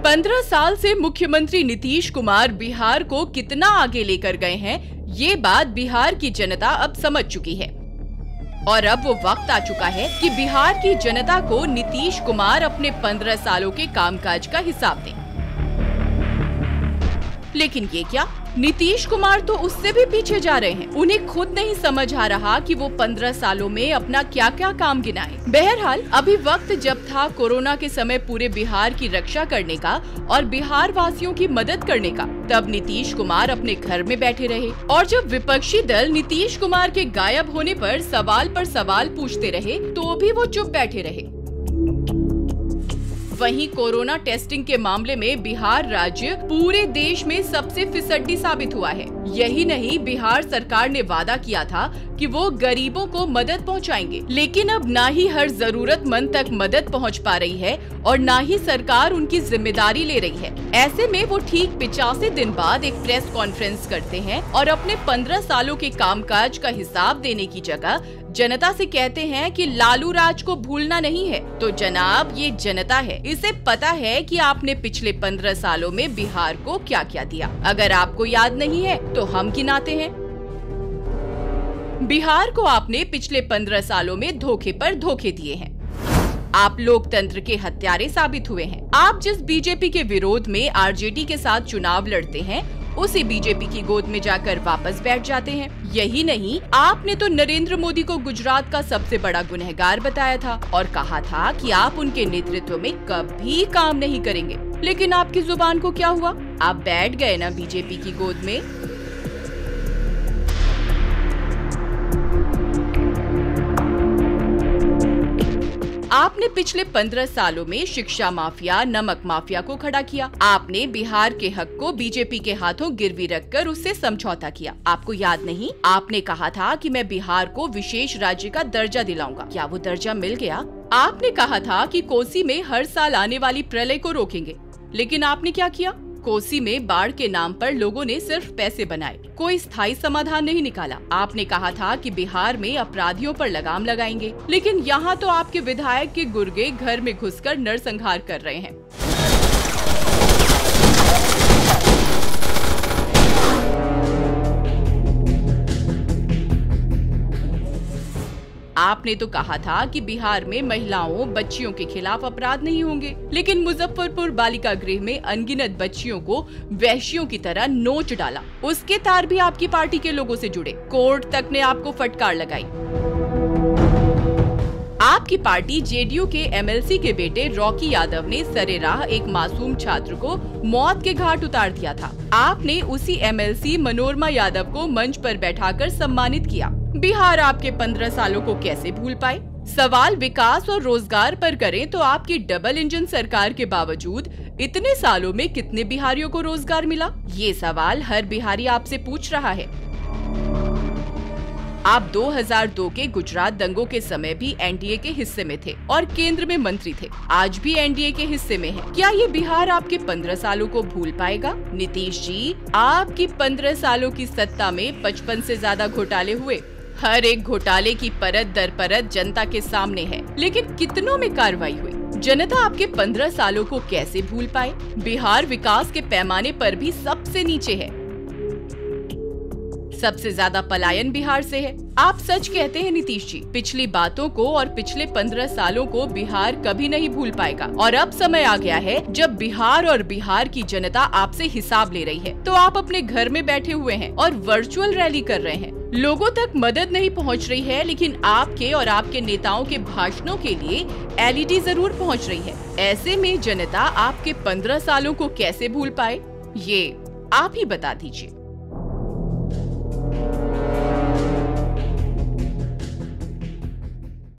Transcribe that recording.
15 साल से मुख्यमंत्री नीतीश कुमार बिहार को कितना आगे लेकर गए हैं, ये बात बिहार की जनता अब समझ चुकी है। और अब वो वक्त आ चुका है कि बिहार की जनता को नीतीश कुमार अपने 15 सालों के कामकाज का हिसाब दें। लेकिन ये क्या, नीतीश कुमार तो उससे भी पीछे जा रहे हैं। उन्हें खुद नहीं समझ आ रहा कि वो 15 सालों में अपना क्या क्या काम गिनाए। बहरहाल अभी वक्त जब था कोरोना के समय पूरे बिहार की रक्षा करने का और बिहार वासियों की मदद करने का, तब नीतीश कुमार अपने घर में बैठे रहे। और जब विपक्षी दल नीतीश कुमार के गायब होने पर सवाल पूछते रहे, तो भी वो चुप बैठे रहे। वहीं कोरोना टेस्टिंग के मामले में बिहार राज्य पूरे देश में सबसे फिसड्डी साबित हुआ है। यही नहीं, बिहार सरकार ने वादा किया था कि वो गरीबों को मदद पहुंचाएंगे, लेकिन अब ना ही हर जरूरतमंद तक मदद पहुंच पा रही है और ना ही सरकार उनकी जिम्मेदारी ले रही है। ऐसे में वो ठीक 85 दिन बाद एक प्रेस कॉन्फ्रेंस करते हैं और अपने 15 सालों के कामकाज का हिसाब देने की जगह जनता से कहते हैं कि लालू राज को भूलना नहीं है। तो जनाब, ये जनता है, इसे पता है कि आपने पिछले 15 सालों में बिहार को क्या क्या दिया। अगर आपको याद नहीं है तो हम गिनाते हैं। बिहार को आपने पिछले 15 सालों में धोखे पर धोखे दिए हैं। आप लोकतंत्र के हत्यारे साबित हुए हैं। आप जिस बीजेपी के विरोध में आरजेडी के साथ चुनाव लड़ते हैं, उसी बीजेपी की गोद में जाकर वापस बैठ जाते हैं। यही नहीं, आपने तो नरेंद्र मोदी को गुजरात का सबसे बड़ा गुनहगार बताया था और कहा था कि आप उनके नेतृत्व में कभी काम नहीं करेंगे। लेकिन आपकी जुबान को क्या हुआ? आप बैठ गए ना बीजेपी की गोद में। आपने पिछले 15 सालों में शिक्षा माफिया, नमक माफिया को खड़ा किया। आपने बिहार के हक को बीजेपी के हाथों गिरवी रखकर उससे समझौता किया। आपको याद नहीं, आपने कहा था कि मैं बिहार को विशेष राज्य का दर्जा दिलाऊंगा। क्या वो दर्जा मिल गया? आपने कहा था कि कोसी में हर साल आने वाली प्रलय को रोकेंगे, लेकिन आपने क्या किया? कोसी में बाढ़ के नाम पर लोगों ने सिर्फ पैसे बनाए, कोई स्थायी समाधान नहीं निकाला। आपने कहा था कि बिहार में अपराधियों पर लगाम लगाएंगे, लेकिन यहाँ तो आपके विधायक के गुर्गे घर में घुसकर नरसंहार कर रहे हैं। आपने तो कहा था कि बिहार में महिलाओं, बच्चियों के खिलाफ अपराध नहीं होंगे, लेकिन मुजफ्फरपुर बालिका गृह में अनगिनत बच्चियों को वैश्यों की तरह नोच डाला। उसके तार भी आपकी पार्टी के लोगों से जुड़े। कोर्ट तक ने आपको फटकार लगाई। आपकी पार्टी जेडीयू के एमएलसी के बेटे रॉकी यादव ने सरेराह एक मासूम छात्र को मौत के घाट उतार दिया था। आपने उसी एमएलसी मनोरमा यादव को मंच पर बैठाकर सम्मानित किया। बिहार आपके 15 सालों को कैसे भूल पाए? सवाल विकास और रोजगार पर करें तो आपकी डबल इंजन सरकार के बावजूद इतने सालों में कितने बिहारियों को रोजगार मिला? ये सवाल हर बिहारी आपसे पूछ रहा है। आप 2002 के गुजरात दंगों के समय भी एनडीए के हिस्से में थे और केंद्र में मंत्री थे। आज भी एनडीए के हिस्से में है। क्या ये बिहार आपके 15 सालों को भूल पाएगा? नीतीश जी, आपकी 15 सालों की सत्ता में 55 से ज्यादा घोटाले हुए। हर एक घोटाले की परत दर परत जनता के सामने है, लेकिन कितनों में कार्रवाई हुई? जनता आपके 15 सालों को कैसे भूल पाए? बिहार विकास के पैमाने पर भी सबसे नीचे है। सबसे ज्यादा पलायन बिहार से है। आप सच कहते हैं नीतीश जी, पिछली बातों को और पिछले 15 सालों को बिहार कभी नहीं भूल पाएगा। और अब समय आ गया है जब बिहार और बिहार की जनता आपसे हिसाब ले रही है। तो आप अपने घर में बैठे हुए हैं और वर्चुअल रैली कर रहे हैं। लोगों तक मदद नहीं पहुंच रही है, लेकिन आपके और आपके नेताओं के भाषणों के लिए एलईडी जरूर पहुंच रही है। ऐसे में जनता आपके 15 सालों को कैसे भूल पाए, ये आप ही बता दीजिए।